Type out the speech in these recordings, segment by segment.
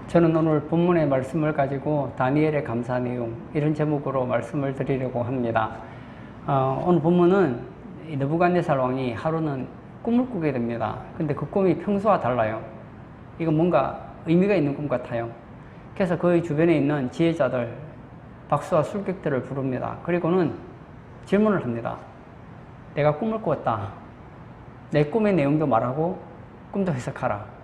저는 오늘 본문의 말씀을 가지고 다니엘의 감사 내용 이런 제목으로 말씀을 드리려고 합니다. 오늘 본문은 느부갓네살 왕이 하루는 꿈을 꾸게 됩니다. 근데 그 꿈이 평소와 달라요. 이건 뭔가 의미가 있는 꿈 같아요. 그래서 그의 주변에 있는 지혜자들, 박수와 술객들을 부릅니다. 그리고는 질문을 합니다. 내가 꿈을 꾸었다. 내 꿈의 내용도 말하고 꿈도 해석하라.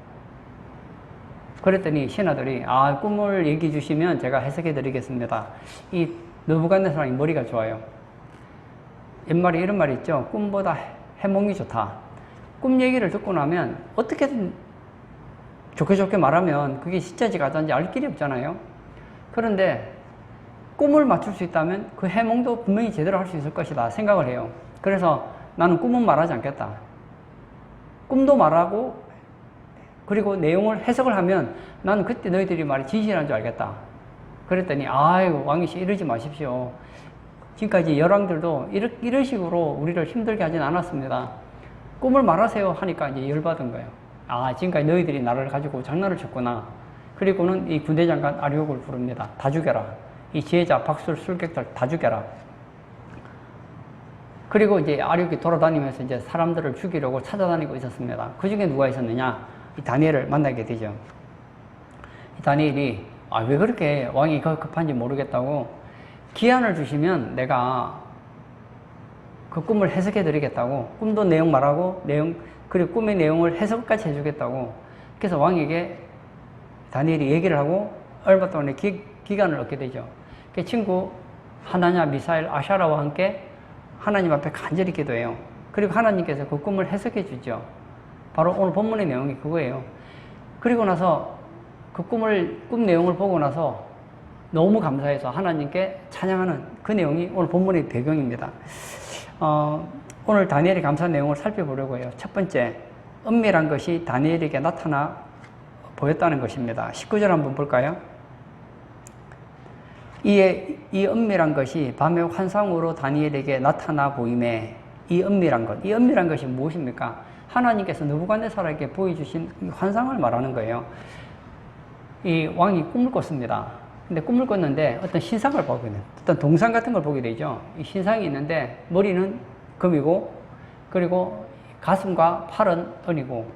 그랬더니 신하들이 꿈을 얘기해 주시면 제가 해석해 드리겠습니다. 이 느부갓네살 왕이 머리가 좋아요. 옛말에 이런 말이 있죠. 꿈보다 해몽이 좋다. 꿈 얘기를 듣고 나면 어떻게든 좋게 말하면 그게 진짜인지 가짜인지 알 길이 없잖아요. 그런데 꿈을 맞출 수 있다면 그 해몽도 분명히 제대로 할 수 있을 것이다 생각을 해요. 그래서 나는 꿈은 말하지 않겠다. 꿈도 말하고 그리고 내용을 해석을 하면 나는 그때 너희들이 말이 진실한 줄 알겠다. 그랬더니 왕이시 이러지 마십시오. 지금까지 열왕들도 이런 식으로 우리를 힘들게 하진 않았습니다. 꿈을 말하세요 하니까 이제 열받은 거예요. 지금까지 너희들이 나를 가지고 장난을 쳤구나. 그리고는 이 군대장관 아리옥을 부릅니다. 다 죽여라. 이 지혜자 박술 술객들 다 죽여라. 그리고 이제 아리옥이 돌아다니면서 이제 사람들을 죽이려고 찾아다니고 있었습니다. 그 중에 누가 있었느냐? 이 다니엘을 만나게 되죠. 이 다니엘이 왜 그렇게 왕이 급한지 모르겠다고 기한을 주시면 내가 그 꿈을 해석해 드리겠다고, 꿈도 내용 말하고 그리고 꿈의 내용을 해석까지 해주겠다고. 그래서 왕에게 다니엘이 얘기를 하고 얼마 동안의 기간을 얻게 되죠. 그 친구 하나냐, 미사엘, 아샤라와 함께 하나님 앞에 간절히 기도해요. 그리고 하나님께서 그 꿈을 해석해 주죠. 바로 오늘 본문의 내용이 그거예요. 그리고 나서 그 꿈 내용을 보고 나서 너무 감사해서 하나님께 찬양하는 그 내용이 오늘 본문의 배경입니다. 오늘 다니엘의 감사 내용을 살펴보려고 해요. 첫 번째, 은밀한 것이 다니엘에게 나타나 보였다는 것입니다. 19절 한번 볼까요? 이 은밀한 것이 밤의 환상으로 다니엘에게 나타나 보임에 이 은밀한 것이 무엇입니까? 하나님께서 느부갓네살에게 보여주신 환상을 말하는 거예요. 이 왕이 꿈을 꿨습니다. 근데 꿈을 꿨는데 어떤 신상을 보게 돼요. 어떤 동상 같은 걸 보게 되죠. 이 신상이 있는데 머리는 금이고, 그리고 가슴과 팔은 은이고,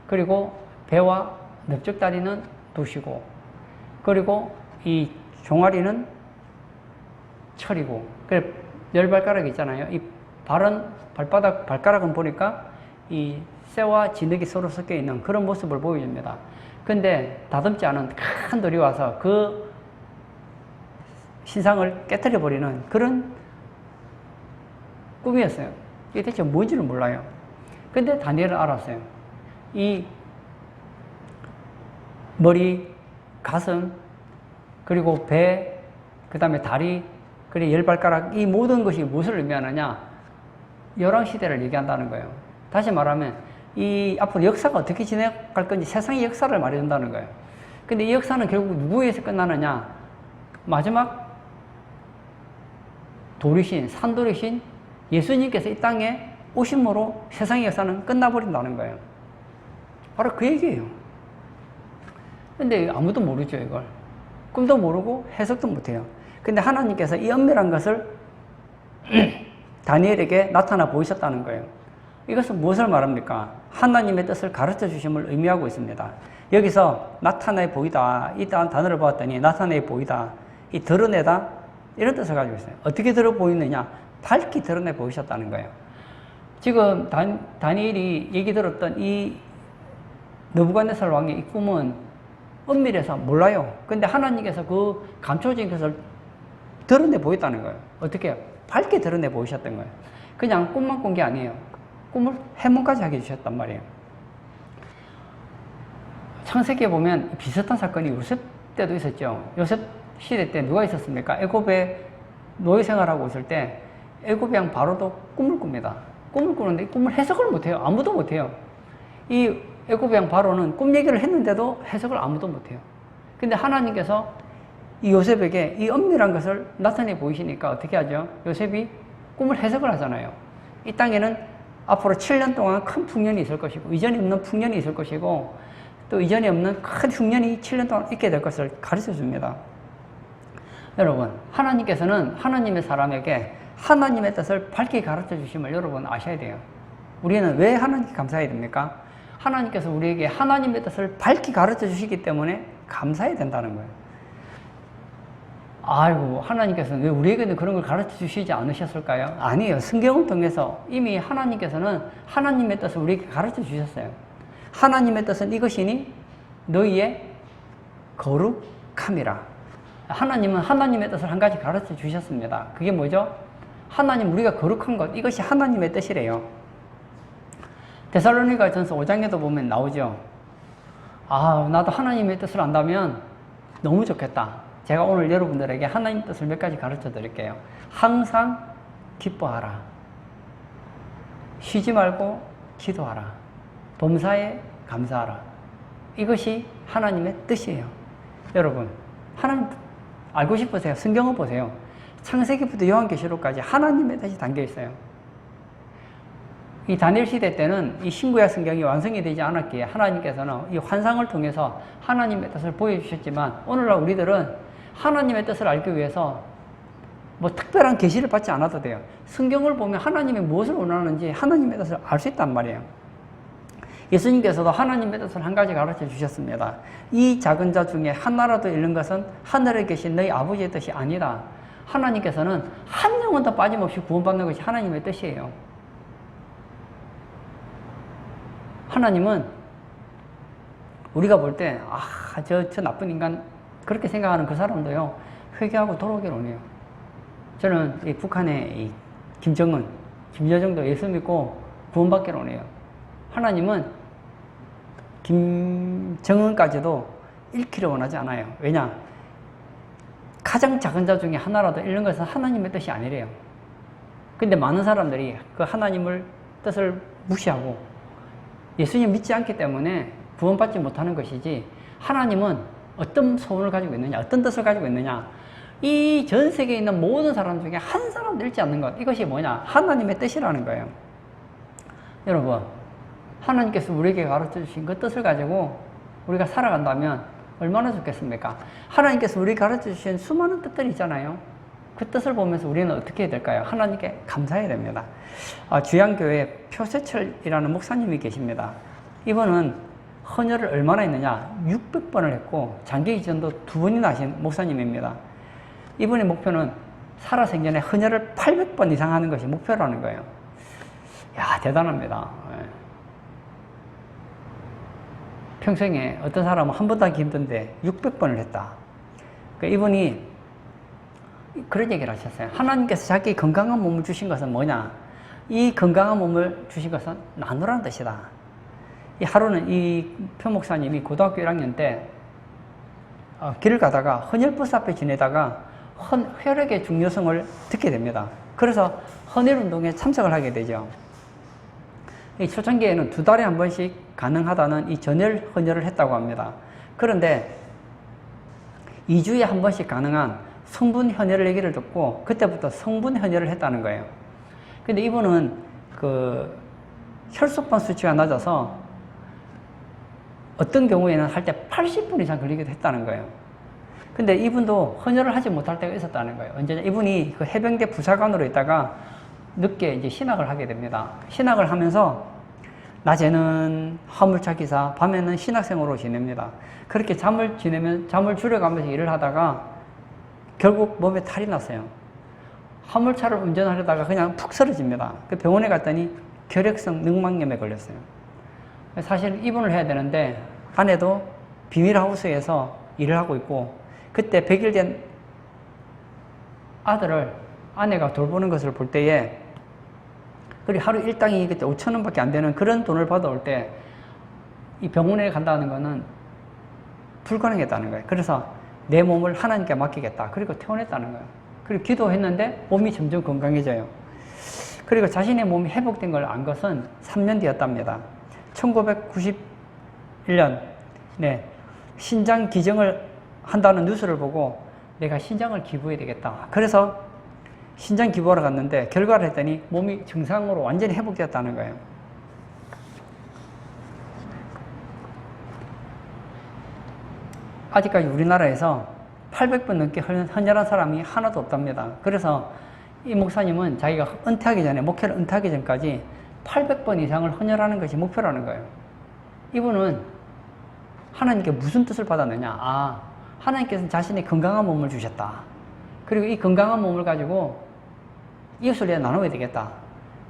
그리고 배와 넓적다리는 돛이고, 그리고 이 종아리는 철이고, 그래 열 발가락이 있잖아요. 이 발가락은 보니까 이 쇠와 진흙이 서로 섞여 있는 그런 모습을 보여줍니다. 근데 다듬지 않은 큰 돌이 와서 그 신상을 깨뜨려 버리는 그런 꿈이었어요. 이게 대체 뭔지를 몰라요. 근데 다니엘은 알았어요. 이 머리, 가슴, 그리고 배, 그 다음에 다리, 그리고 열 발가락, 이 모든 것이 무엇을 의미하느냐? 열왕시대를 얘기한다는 거예요. 다시 말하면 이 앞으로 역사가 어떻게 진행할 건지 세상의 역사를 말해준다는 거예요. 근데 이 역사는 결국 누구에 의해서 끝나느냐? 마지막 도리신, 산도리신 예수님께서 이 땅에 오심으로 세상의 역사는 끝나버린다는 거예요. 바로 그 얘기예요. 근데 아무도 모르죠, 이걸. 꿈도 모르고 해석도 못해요. 근데 하나님께서 이 은밀한 것을 다니엘에게 나타나 보이셨다는 거예요. 이것은 무엇을 말합니까? 하나님의 뜻을 가르쳐 주심을 의미하고 있습니다. 여기서 나타내 보이다, 이 단어를 보았더니 나타내 보이다, 이 드러내다, 이런 뜻을 가지고 있어요. 어떻게 드러 보이느냐? 밝히 드러내 보이셨다는 거예요. 지금 다니엘이 얘기 들었던 이 느부갓네살 왕의 이 꿈은 은밀해서 몰라요. 근데 하나님께서 그 감춰진 것을 드러내 보였다는 거예요. 어떻게 해요? 밝게 드러내 보이셨던 거예요. 그냥 꿈만 꾼 게 아니에요. 꿈을 해몽까지 하게 해주셨단 말이에요. 창세기에 보면 비슷한 사건이 요셉 때도 있었죠. 요셉 시대 때 누가 있었습니까? 애굽에 노예 생활하고 있을 때 애굽 왕 바로도 꿈을 꿉니다. 꿈을 꾸는데 꿈을 해석을 못해요. 아무도 못해요. 이 애굽 왕 바로는 꿈 얘기를 했는데도 해석을 아무도 못해요. 근데 하나님께서 이 요셉에게 이 은밀한 것을 나타내 보이시니까 어떻게 하죠? 요셉이 꿈을 해석을 하잖아요. 이 땅에는 앞으로 7년 동안 큰 풍년이 있을 것이고, 이전에 없는 풍년이 있을 것이고, 또 이전에 없는 큰 흉년이 7년 동안 있게 될 것을 가르쳐 줍니다. 여러분, 하나님께서는 하나님의 사람에게 하나님의 뜻을 밝게 가르쳐 주심을 여러분 아셔야 돼요. 우리는 왜 하나님께 감사해야 됩니까? 하나님께서 우리에게 하나님의 뜻을 밝게 가르쳐 주시기 때문에 감사해야 된다는 거예요. 아이고, 하나님께서는 왜 우리에게는 그런 걸 가르쳐 주시지 않으셨을까요? 아니에요. 성경을 통해서 이미 하나님께서는 하나님의 뜻을 우리에게 가르쳐 주셨어요. 하나님의 뜻은 이것이니 너희의 거룩함이라. 하나님은 하나님의 뜻을 한 가지 가르쳐 주셨습니다. 그게 뭐죠? 하나님, 우리가 거룩한 것, 이것이 하나님의 뜻이래요. 데살로니가 전서 5장에도 보면 나오죠. 아, 나도 하나님의 뜻을 안다면 너무 좋겠다. 제가 오늘 여러분들에게 하나님 뜻을 몇 가지 가르쳐 드릴게요. 항상 기뻐하라. 쉬지 말고 기도하라. 범사에 감사하라. 이것이 하나님의 뜻이에요. 여러분, 하나님 알고 싶으세요? 성경을 보세요. 창세기부터 요한계시록까지 하나님의 뜻이 담겨 있어요. 이 다니엘 시대 때는 이 신구약 성경이 완성이 되지 않았기에 하나님께서는 이 환상을 통해서 하나님의 뜻을 보여주셨지만, 오늘날 우리들은 하나님의 뜻을 알기 위해서 뭐 특별한 계시를 받지 않아도 돼요. 성경을 보면 하나님이 무엇을 원하는지 하나님의 뜻을 알 수 있단 말이에요. 예수님께서도 하나님의 뜻을 한 가지 가르쳐 주셨습니다. 이 작은 자 중에 하나라도 잃는 것은 하늘에 계신 너희 아버지의 뜻이 아니다. 하나님께서는 한 영혼도 빠짐없이 구원받는 것이 하나님의 뜻이에요. 하나님은 우리가 볼 때, 저 나쁜 인간, 그렇게 생각하는 그 사람도요, 회개하고 돌아오기를 원해요. 저는 이 북한의 이 김정은, 김여정도 예수 믿고 구원받기를 원해요. 하나님은 김정은까지도 잃기를 원하지 않아요. 왜냐? 가장 작은 자 중에 하나라도 잃는 것은 하나님의 뜻이 아니래요. 근데 많은 사람들이 그 하나님을 뜻을 무시하고 예수님 믿지 않기 때문에 구원받지 못하는 것이지, 하나님은 어떤 소원을 가지고 있느냐, 어떤 뜻을 가지고 있느냐, 이 전 세계에 있는 모든 사람 중에 한 사람도 잃지 않는 것, 이것이 뭐냐? 하나님의 뜻이라는 거예요. 여러분, 하나님께서 우리에게 가르쳐 주신 그 뜻을 가지고 우리가 살아간다면 얼마나 좋겠습니까? 하나님께서 우리에게 가르쳐 주신 수많은 뜻들이 있잖아요. 그 뜻을 보면서 우리는 어떻게 해야 될까요? 하나님께 감사해야 됩니다. 주양교회 표세철이라는 목사님이 계십니다. 이분은 헌혈을 얼마나 했느냐? 600번을 했고 장기 이전도 2번이나 하신 목사님입니다. 이분의 목표는 살아생전에 헌혈을 800번 이상 하는 것이 목표라는 거예요. 야, 대단합니다. 평생에 어떤 사람은 한 번도 하기 힘든데 600번을 했다. 그러니까 이분이 그런 얘기를 하셨어요. 하나님께서 자기 건강한 몸을 주신 것은 뭐냐? 이 건강한 몸을 주신 것은 나누라는 뜻이다. 이 하루는 이 표 목사님이 고등학교 1학년 때 길을 가다가 헌혈버스 앞에 지내다가 혈액의 중요성을 듣게 됩니다. 그래서 헌혈운동에 참석을 하게 되죠. 이 초창기에는 2달에 한 번씩 가능하다는 이 전혈 헌혈을 했다고 합니다. 그런데 2주에 한 번씩 가능한 성분 헌혈을 얘기를 듣고 그때부터 성분 헌혈을 했다는 거예요. 근데 이분은 그 혈소판 수치가 낮아서 어떤 경우에는 할 때 80분 이상 걸리기도 했다는 거예요. 근데 이분도 헌혈을 하지 못할 때가 있었다는 거예요. 언제냐? 이분이 그 해병대 부사관으로 있다가 늦게 이제 신학을 하게 됩니다. 신학을 하면서 낮에는 화물차 기사, 밤에는 신학생으로 지냅니다. 그렇게 잠을 줄여가면서 일을 하다가 결국 몸에 탈이 났어요. 화물차를 운전하려다가 그냥 푹 쓰러집니다. 그 병원에 갔더니 결핵성 늑막염에 걸렸어요. 사실 입원을 해야 되는데 아내도 비밀하우스에서 일을 하고 있고, 그때 100일 된 아들을 아내가 돌보는 것을 볼 때에, 그리고 하루 일당이 그때 5,000원밖에 안 되는 그런 돈을 받아올 때 이 병원에 간다는 거는 불가능했다는 거예요. 그래서 내 몸을 하나님께 맡기겠다. 그리고 퇴원했다는 거예요. 그리고 기도했는데 몸이 점점 건강해져요. 그리고 자신의 몸이 회복된 걸 안 것은 3년 뒤였답니다. 1991년, 신장 기증을 한다는 뉴스를 보고 내가 신장을 기부해야 되겠다. 그래서 신장 기부하러 갔는데 결과를 했더니 몸이 정상으로 완전히 회복되었다는 거예요. 아직까지 우리나라에서 800번 넘게 헌혈한 사람이 하나도 없답니다. 그래서 이 목사님은 자기가 은퇴하기 전에, 목회를 은퇴하기 전까지 800번 이상을 헌혈하는 것이 목표라는 거예요. 이분은 하나님께 무슨 뜻을 받았느냐? 아, 하나님께서는 자신의 건강한 몸을 주셨다. 그리고 이 건강한 몸을 가지고 이웃을 위해 나눠야 되겠다.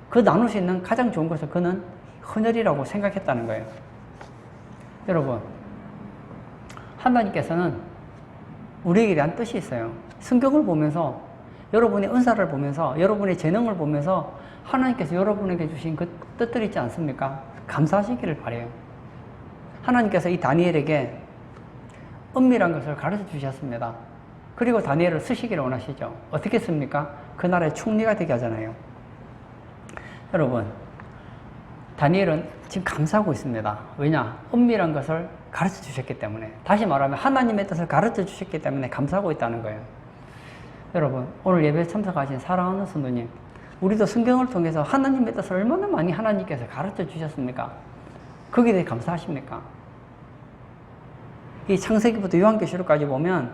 그 나눌 수 있는 가장 좋은 것을 그는 헌혈이라고 생각했다는 거예요. 여러분, 하나님께서는 우리에게 대한 뜻이 있어요. 성경을 보면서, 여러분의 은사를 보면서, 여러분의 재능을 보면서 하나님께서 여러분에게 주신 그 뜻들이 있지 않습니까? 감사하시기를 바라요. 하나님께서 이 다니엘에게 은밀한 것을 가르쳐 주셨습니다. 그리고 다니엘을 쓰시기를 원하시죠. 어떻게 씁니까? 그 나라의 총리가 되게 하잖아요. 여러분, 다니엘은 지금 감사하고 있습니다. 왜냐? 은밀한 것을 가르쳐 주셨기 때문에. 다시 말하면 하나님의 뜻을 가르쳐 주셨기 때문에 감사하고 있다는 거예요. 여러분, 오늘 예배에 참석하신 사랑하는 성도님, 우리도 성경을 통해서 하나님의 뜻을 얼마나 많이 하나님께서 가르쳐 주셨습니까? 거기에 대해 감사하십니까? 이 창세기부터 요한계시록까지 보면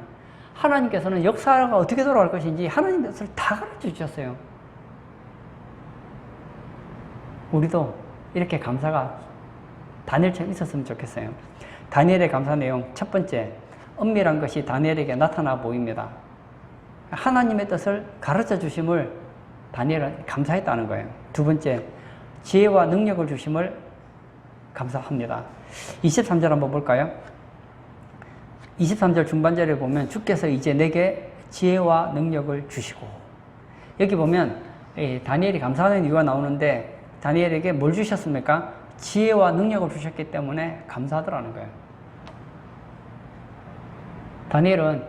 하나님께서는 역사가 어떻게 돌아갈 것인지 하나님의 뜻을 다 가르쳐 주셨어요. 우리도 이렇게 감사가 다니엘처럼 있었으면 좋겠어요. 다니엘의 감사 내용 첫 번째, 은밀한 것이 다니엘에게 나타나 보입니다. 하나님의 뜻을 가르쳐 주심을 다니엘은 감사했다는 거예요. 두 번째, 지혜와 능력을 주심을 감사합니다. 23절 한번 볼까요? 23절 중반절에 보면 주께서 이제 내게 지혜와 능력을 주시고, 여기 보면 다니엘이 감사하는 이유가 나오는데 다니엘에게 뭘 주셨습니까? 지혜와 능력을 주셨기 때문에 감사하더라는 거예요. 다니엘은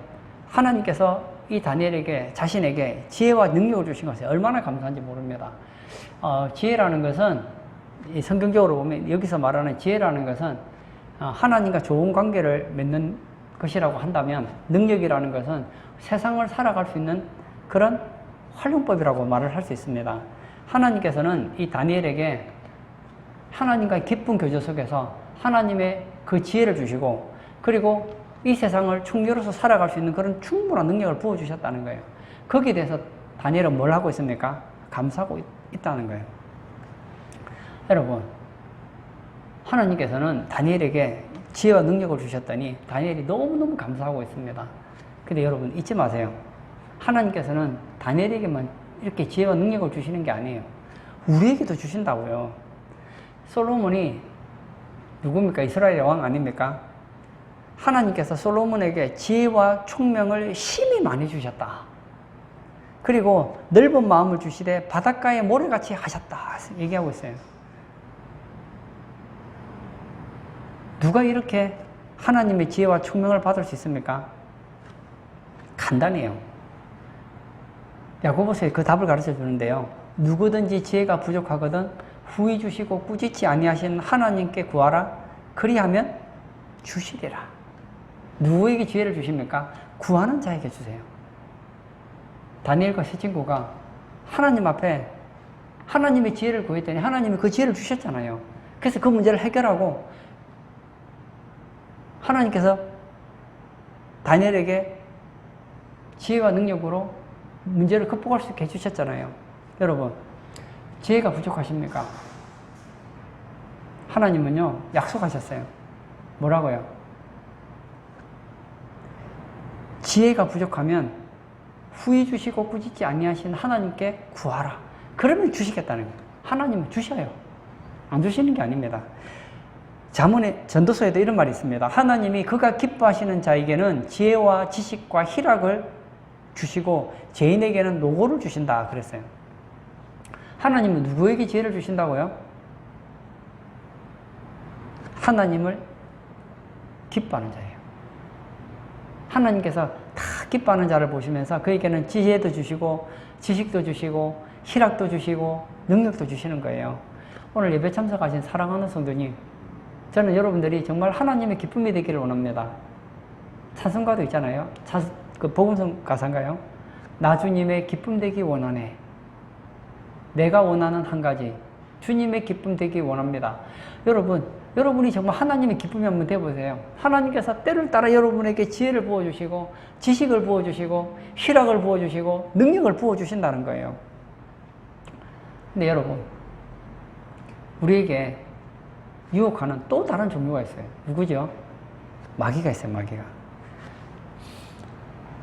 하나님께서 이 다니엘에게, 자신에게 지혜와 능력을 주신 것에 얼마나 감사한지 모릅니다. 지혜라는 것은 성경적으로 보면 여기서 말하는 지혜라는 것은 하나님과 좋은 관계를 맺는 것이라고 한다면, 능력이라는 것은 세상을 살아갈 수 있는 그런 활용법이라고 말을 할 수 있습니다. 하나님께서는 이 다니엘에게 하나님과의 깊은 교제 속에서 하나님의 그 지혜를 주시고, 그리고 이 세상을 총리로서 살아갈 수 있는 그런 충분한 능력을 부어주셨다는 거예요. 거기에 대해서 다니엘은 뭘 하고 있습니까? 감사하고 있다는 거예요. 여러분, 하나님께서는 다니엘에게 지혜와 능력을 주셨더니 다니엘이 너무너무 감사하고 있습니다. 근데 여러분 잊지 마세요. 하나님께서는 다니엘에게만 이렇게 지혜와 능력을 주시는 게 아니에요. 우리에게도 주신다고요. 솔로몬이 누굽니까? 이스라엘의 왕 아닙니까? 하나님께서 솔로몬에게 지혜와 총명을 심히 많이 주셨다. 그리고 넓은 마음을 주시되 바닷가의 모래같이 하셨다. 얘기하고 있어요. 누가 이렇게 하나님의 지혜와 총명을 받을 수 있습니까? 간단해요. 야고보서에 그 답을 가르쳐 주는데요. 누구든지 지혜가 부족하거든 후히 주시고 꾸짖지 아니하신 하나님께 구하라. 그리하면 주시리라. 누구에게 지혜를 주십니까? 구하는 자에게 주세요. 다니엘과 세 친구가 하나님 앞에 하나님의 지혜를 구했더니 하나님이 그 지혜를 주셨잖아요. 그래서 그 문제를 해결하고 하나님께서 다니엘에게 지혜와 능력으로 문제를 극복할 수 있게 해주셨잖아요. 여러분, 지혜가 부족하십니까? 하나님은요, 약속하셨어요. 뭐라고요? 지혜가 부족하면 후히 주시고 꾸짖지 아니하신 하나님께 구하라. 그러면 주시겠다는 거예요. 하나님은 주셔요. 안 주시는 게 아닙니다. 잠언의 전도서에도 이런 말이 있습니다. 하나님이 그가 기뻐하시는 자에게는 지혜와 지식과 희락을 주시고 죄인에게는 노고를 주신다 그랬어요. 하나님은 누구에게 지혜를 주신다고요? 하나님을 기뻐하는 자예요. 하나님께서 다 기뻐하는 자를 보시면서 그에게는 지혜도 주시고 지식도 주시고 희락도 주시고 능력도 주시는 거예요. 오늘 예배 참석하신 사랑하는 성도님, 저는 여러분들이 정말 하나님의 기쁨이 되기를 원합니다. 찬송가도 있잖아요. 그 복음성 가사인가요? 나 주님의 기쁨 되기 원하네. 내가 원하는 한 가지, 주님의 기쁨 되기 원합니다. 여러분이 정말 하나님의 기쁨이 한번 되어보세요. 하나님께서 때를 따라 여러분에게 지혜를 부어주시고 지식을 부어주시고 희락을 부어주시고 능력을 부어주신다는 거예요. 근데 여러분, 우리에게 유혹하는 또 다른 종류가 있어요. 누구죠? 마귀가 있어요. 마귀가.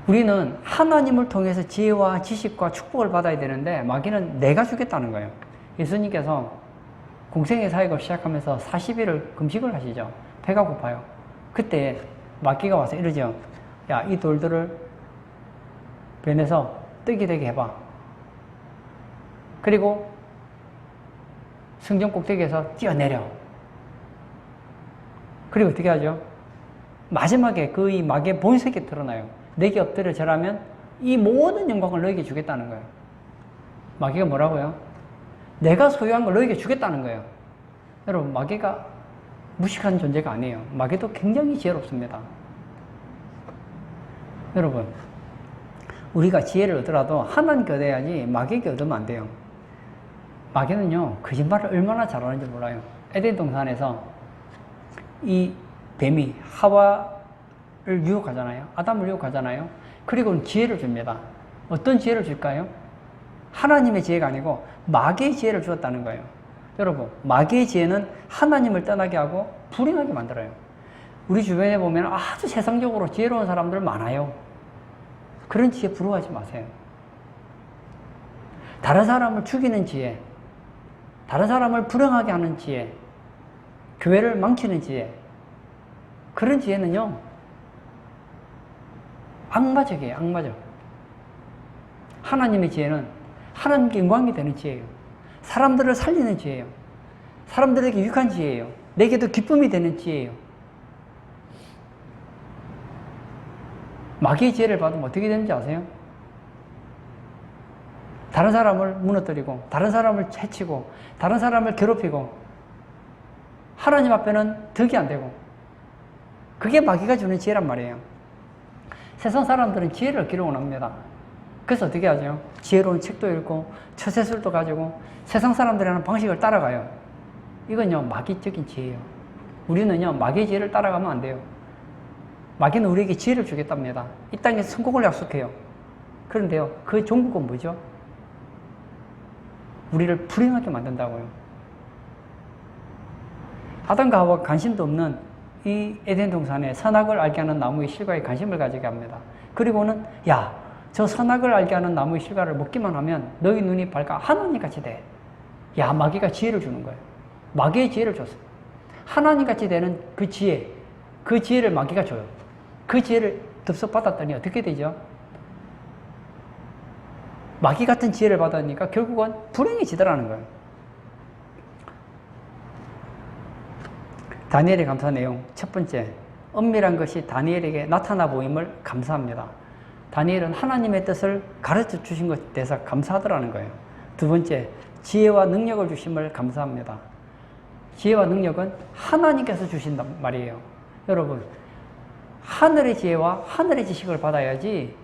우리는 하나님을 통해서 지혜와 지식과 축복을 받아야 되는데 마귀는 내가 주겠다는 거예요. 예수님께서 공생의 사역을 시작하면서 40일을 금식을 하시죠. 배가 고파요. 그때 마귀가 와서 이러죠. 야, 이 돌들을 변해서 떡이 되게 해봐. 그리고 성전 꼭대기에서 뛰어내려. 그리고 어떻게 하죠? 마지막에 그 이 마귀의 본색이 드러나요. 내게 엎드려 절하면 이 모든 영광을 너에게 주겠다는 거예요. 마귀가 뭐라고요? 내가 소유한 걸 너에게 주겠다는 거예요. 여러분, 마귀가 무식한 존재가 아니에요. 마귀도 굉장히 지혜롭습니다. 여러분, 우리가 지혜를 얻더라도 하나님께 얻어야지 마귀에게 얻으면 안 돼요. 마귀는요, 거짓말을 얼마나 잘하는지 몰라요. 에덴 동산에서 이 뱀이 하와를 유혹하잖아요. 아담을 유혹하잖아요. 그리고는 지혜를 줍니다. 어떤 지혜를 줄까요? 하나님의 지혜가 아니고 마귀의 지혜를 주었다는 거예요. 여러분, 마귀의 지혜는 하나님을 떠나게 하고 불행하게 만들어요. 우리 주변에 보면 아주 세상적으로 지혜로운 사람들 많아요. 그런 지혜 부러워하지 마세요. 다른 사람을 죽이는 지혜, 다른 사람을 불행하게 하는 지혜, 교회를 망치는 지혜, 그런 지혜는요, 악마적이에요. 악마적. 하나님의 지혜는 하나님께 영광이 되는 지혜예요. 사람들을 살리는 지혜예요. 사람들에게 유익한 지혜예요. 내게도 기쁨이 되는 지혜예요. 마귀의 지혜를 받으면 어떻게 되는지 아세요? 다른 사람을 무너뜨리고, 다른 사람을 해치고, 다른 사람을 괴롭히고, 하나님 앞에는 덕이 안 되고, 그게 마귀가 주는 지혜란 말이에요. 세상 사람들은 지혜를 얻기를 원합니다. 그래서 어떻게 하죠? 지혜로운 책도 읽고, 처세술도 가지고, 세상 사람들이 하는 방식을 따라가요. 이건요, 마귀적인 지혜예요. 우리는요, 마귀의 지혜를 따라가면 안 돼요. 마귀는 우리에게 지혜를 주겠답니다. 이 땅에서 성공을 약속해요. 그런데요, 그 종국은 뭐죠? 우리를 불행하게 만든다고요. 아담과 하와가 관심도 없는 이 에덴 동산에 선악을 알게 하는 나무의 실과에 관심을 가지게 합니다. 그리고는 야, 저 선악을 알게 하는 나무의 실과를 먹기만 하면 너희 눈이 밝아 하나님같이 돼. 야, 마귀가 지혜를 주는 거예요. 마귀의 지혜를 줬어요. 하나님같이 되는 그 지혜, 그 지혜를 마귀가 줘요. 그 지혜를 덥석 받았더니 어떻게 되죠? 마귀 같은 지혜를 받으니까 결국은 불행해지더라는 거예요. 다니엘의 감사 내용 첫 번째, 은밀한 것이 다니엘에게 나타나 보임을 감사합니다. 다니엘은 하나님의 뜻을 가르쳐 주신 것에 대해서 감사하더라는 거예요. 두 번째, 지혜와 능력을 주심을 감사합니다. 지혜와 능력은 하나님께서 주신단 말이에요. 여러분, 하늘의 지혜와 하늘의 지식을 받아야지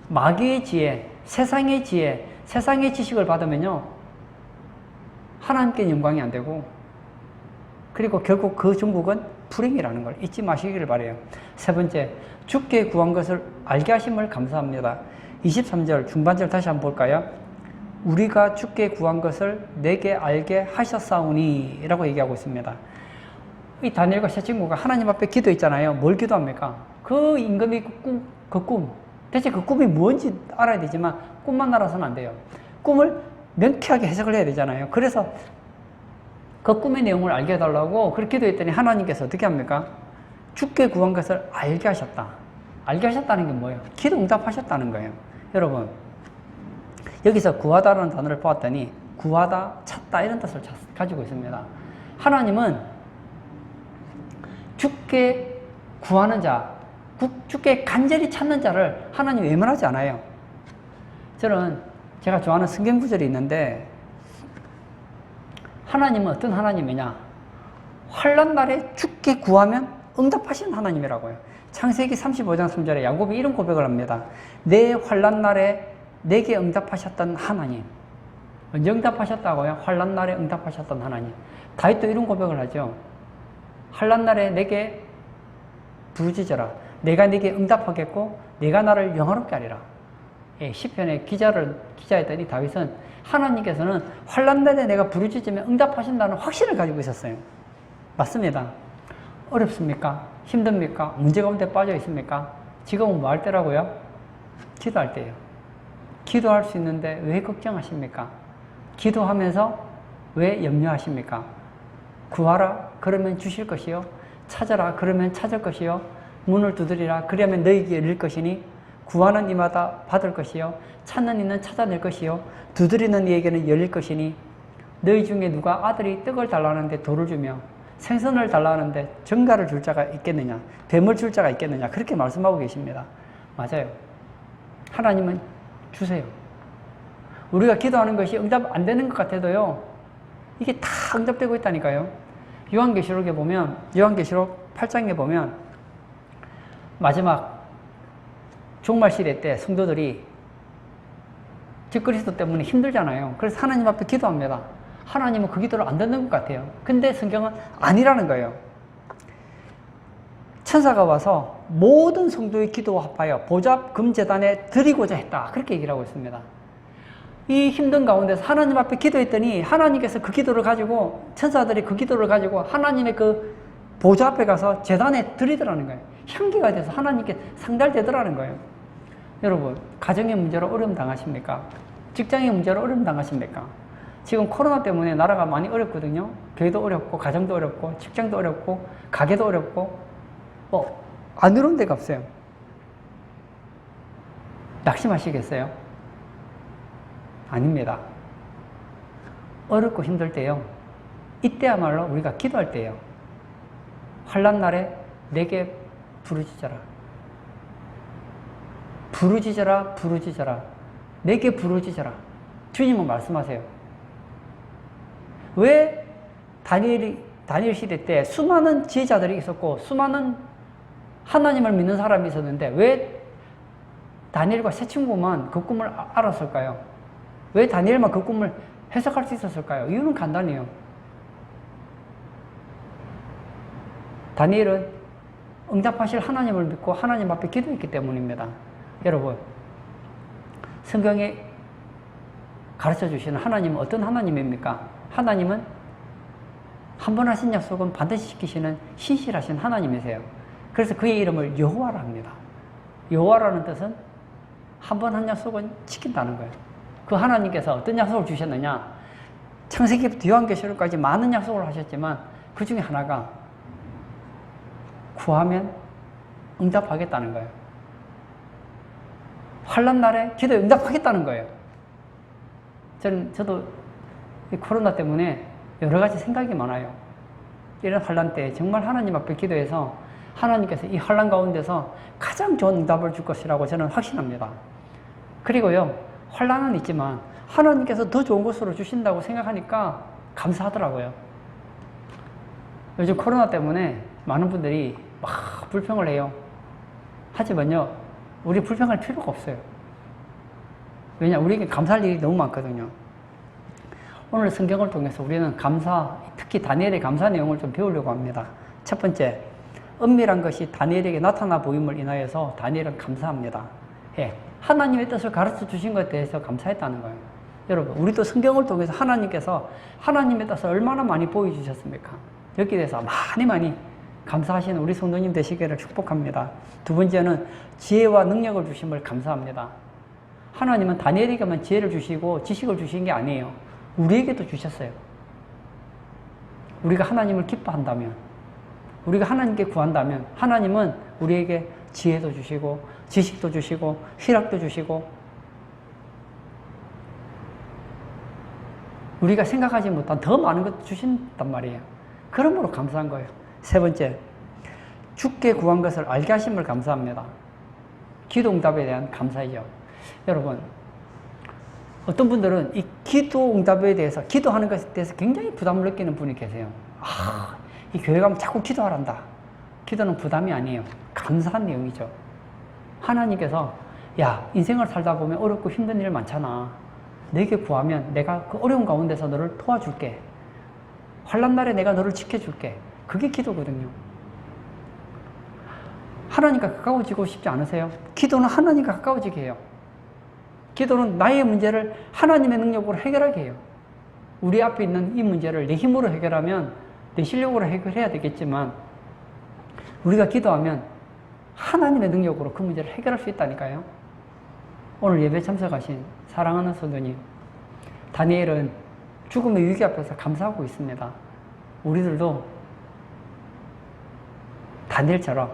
마귀의 지혜, 세상의 지혜, 세상의 지식을 받으면요, 하나님께 영광이 안 되고, 그리고 결국 그 종국은 불행이라는 걸 잊지 마시기를 바라요. 세 번째, 주께 구한 것을 알게 하심을 감사합니다. 23절 중반절 다시 한번 볼까요? 우리가 주께 구한 것을 내게 알게 하셨사오니 라고 얘기하고 있습니다. 이 다니엘과 세 친구가 하나님 앞에 기도했잖아요. 뭘 기도합니까? 그 임금이 그 꿈, 대체 그 꿈이 뭔지 알아야 되지만 꿈만 알아서는 안 돼요. 꿈을 명쾌하게 해석을 해야 되잖아요. 그래서 그 꿈의 내용을 알게 해달라고 그렇게 기도했더니 하나님께서 어떻게 합니까? 주께 구한 것을 알게 하셨다. 알게 하셨다는 게 뭐예요? 기도 응답하셨다는 거예요. 여러분, 여기서 구하다라는 단어를 보았더니 구하다, 찾다 이런 뜻을 가지고 있습니다. 하나님은 주께 구하는 자, 주께 간절히 찾는 자를 하나님 외면하지 않아요. 저는 제가 좋아하는 성경 구절이 있는데, 하나님은 어떤 하나님이냐? 환난 날에 주께 구하면 응답하시는 하나님이라고요. 창세기 35장 3절에 야곱이 이런 고백을 합니다. 내 환난 날에 내게 응답하셨던 하나님. 언제 응답하셨다고요? 환난 날에 응답하셨던 하나님. 다윗도 이런 고백을 하죠. 환난 날에 내게 부르짖어라. 내가 네게 응답하겠고 내가 나를 영화롭게 하리라. 예, 시편의 기자였던 이 다윗은 하나님께서는 환난 날에 내가 부르짖으면 응답하신다는 확신을 가지고 있었어요. 맞습니다. 어렵습니까? 힘듭니까? 문제 가운데 빠져 있습니까? 지금은 뭐 할 때라고요? 기도할 때예요. 기도할 수 있는데 왜 걱정하십니까? 기도하면서 왜 염려하십니까? 구하라 그러면 주실 것이요 찾아라 그러면 찾을 것이요 문을 두드리라 그러면 너희에게 열릴 것이니 구하는 이마다 받을 것이요 찾는 이는 찾아낼 것이요 두드리는 이에게는 열릴 것이니 너희 중에 누가 아들이 떡을 달라는데 돌을 주며 생선을 달라는데 정갈을 줄 자가 있겠느냐 뱀을 줄 자가 있겠느냐 그렇게 말씀하고 계십니다. 맞아요. 하나님은 주세요. 우리가 기도하는 것이 응답 안 되는 것 같아도요 이게 다 응답되고 있다니까요. 요한계시록에 보면 요한계시록 8장에 보면 마지막 종말 시대 때 성도들이 적그리스도 때문에 힘들잖아요. 그래서 하나님 앞에 기도합니다. 하나님은 그 기도를 안 듣는 것 같아요. 근데 성경은 아니라는 거예요. 천사가 와서 모든 성도의 기도와 합하여 보좌 금제단에 드리고자 했다. 그렇게 얘기를 하고 있습니다. 이 힘든 가운데서 하나님 앞에 기도했더니 하나님께서 그 기도를 가지고 천사들이 그 기도를 가지고 하나님의 그 보좌 앞에 가서 제단에 드리더라는 거예요. 향기가 돼서 하나님께 상달되더라는 거예요. 여러분 가정의 문제로 어려움 당하십니까? 직장의 문제로 어려움 당하십니까? 지금 코로나 때문에 나라가 많이 어렵거든요. 교회도 어렵고 가정도 어렵고 직장도 어렵고 가게도 어렵고 안 어려운 데가 없어요. 낙심하시겠어요? 아닙니다. 어렵고 힘들 때요. 이때야말로 우리가 기도할 때예요. 환난 날에 내게 부르짖어라. 부르짖어라, 부르짖어라. 내게 부르짖어라. 주님은 말씀하세요. 왜 다니엘 시대 때 수많은 지혜자들이 있었고 수많은 하나님을 믿는 사람이 있었는데 왜 다니엘과 세 친구만 그 꿈을 알았을까요? 왜 다니엘만 그 꿈을 해석할 수 있었을까요? 이유는 간단해요. 다니엘은 응답하실 하나님을 믿고 하나님 앞에 기도했기 때문입니다. 여러분, 성경에 가르쳐 주시는 하나님은 어떤 하나님입니까? 하나님은 한 번 하신 약속은 반드시 지키시는 신실하신 하나님이세요. 그래서 그의 이름을 여호와라 합니다. 여호와라는 뜻은 한 번 한 약속은 지킨다는 거예요. 그 하나님께서 어떤 약속을 주셨느냐? 창세기부터 요한계시록까지 많은 약속을 하셨지만 그 중에 하나가 구하면 응답하겠다는 거예요. 환난 날에 기도에 응답하겠다는 거예요. 저도 이 코로나 때문에 여러 가지 생각이 많아요. 이런 환난 때 정말 하나님 앞에 기도해서 하나님께서 이 환난 가운데서 가장 좋은 응답을 줄 것이라고 저는 확신합니다. 그리고요, 환난은 있지만 하나님께서 더 좋은 것으로 주신다고 생각하니까 감사하더라고요. 요즘 코로나 때문에 많은 분들이 막 불평을 해요. 하지만요, 우리 불평할 필요가 없어요. 왜냐, 우리에게 감사할 일이 너무 많거든요. 오늘 성경을 통해서 우리는 특히 다니엘의 감사 내용을 좀 배우려고 합니다. 첫 번째, 은밀한 것이 다니엘에게 나타나 보임을 인하여서 다니엘은 감사합니다. 예, 하나님의 뜻을 가르쳐 주신 것에 대해서 감사했다는 거예요. 여러분, 우리도 성경을 통해서 하나님께서 하나님의 뜻을 얼마나 많이 보여주셨습니까? 여기에 대해서 많이 감사하시는 우리 성도님 되시기를 축복합니다. 두 번째는 지혜와 능력을 주심을 감사합니다. 하나님은 다니엘에게만 지혜를 주시고 지식을 주신 게 아니에요. 우리에게도 주셨어요. 우리가 하나님을 기뻐한다면, 우리가 하나님께 구한다면 하나님은 우리에게 지혜도 주시고 지식도 주시고 희락도 주시고 우리가 생각하지 못한 더 많은 것 주신단 말이에요. 그러므로 감사한 거예요. 세 번째, 주께 구한 것을 알게 하심을 감사합니다. 기도 응답에 대한 감사이죠. 여러분, 어떤 분들은 이 기도 응답에 대해서, 기도하는 것에 대해서 굉장히 부담을 느끼는 분이 계세요. 이 교회 가면 자꾸 기도하란다. 기도는 부담이 아니에요. 감사한 내용이죠. 하나님께서, 야, 인생을 살다 보면 어렵고 힘든 일 많잖아. 내게 구하면 내가 그 어려운 가운데서 너를 도와줄게. 환난 날에 내가 너를 지켜줄게. 그게 기도거든요. 하나님과 가까워지고 싶지 않으세요? 기도는 하나님과 가까워지게 해요. 기도는 나의 문제를 하나님의 능력으로 해결하게 해요. 우리 앞에 있는 이 문제를 내 힘으로 해결하면 내 실력으로 해결해야 되겠지만 우리가 기도하면 하나님의 능력으로 그 문제를 해결할 수 있다니까요. 오늘 예배 참석하신 사랑하는 성도님, 다니엘은 죽음의 위기 앞에서 감사하고 있습니다. 우리들도 다니엘처럼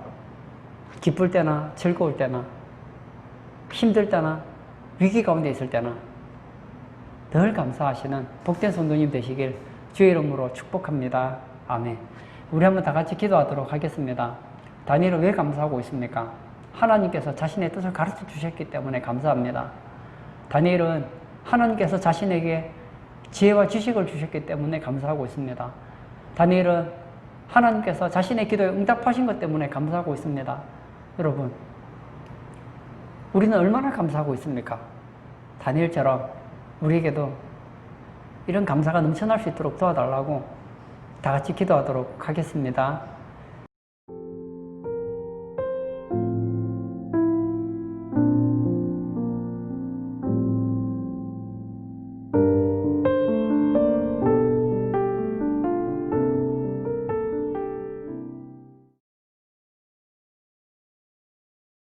기쁠 때나 즐거울 때나 힘들 때나 위기 가운데 있을 때나 늘 감사하시는 복된 성도님 되시길 주의 이름으로 축복합니다. 아멘. 우리 한번 다 같이 기도하도록 하겠습니다. 다니엘은 왜 감사하고 있습니까? 하나님께서 자신의 뜻을 가르쳐 주셨기 때문에 감사합니다. 다니엘은 하나님께서 자신에게 지혜와 지식을 주셨기 때문에 감사하고 있습니다. 다니엘은 하나님께서 자신의 기도에 응답하신 것 때문에 감사하고 있습니다. 여러분, 우리는 얼마나 감사하고 있습니까? 다니엘처럼 우리에게도 이런 감사가 넘쳐날 수 있도록 도와달라고 다 같이 기도하도록 하겠습니다.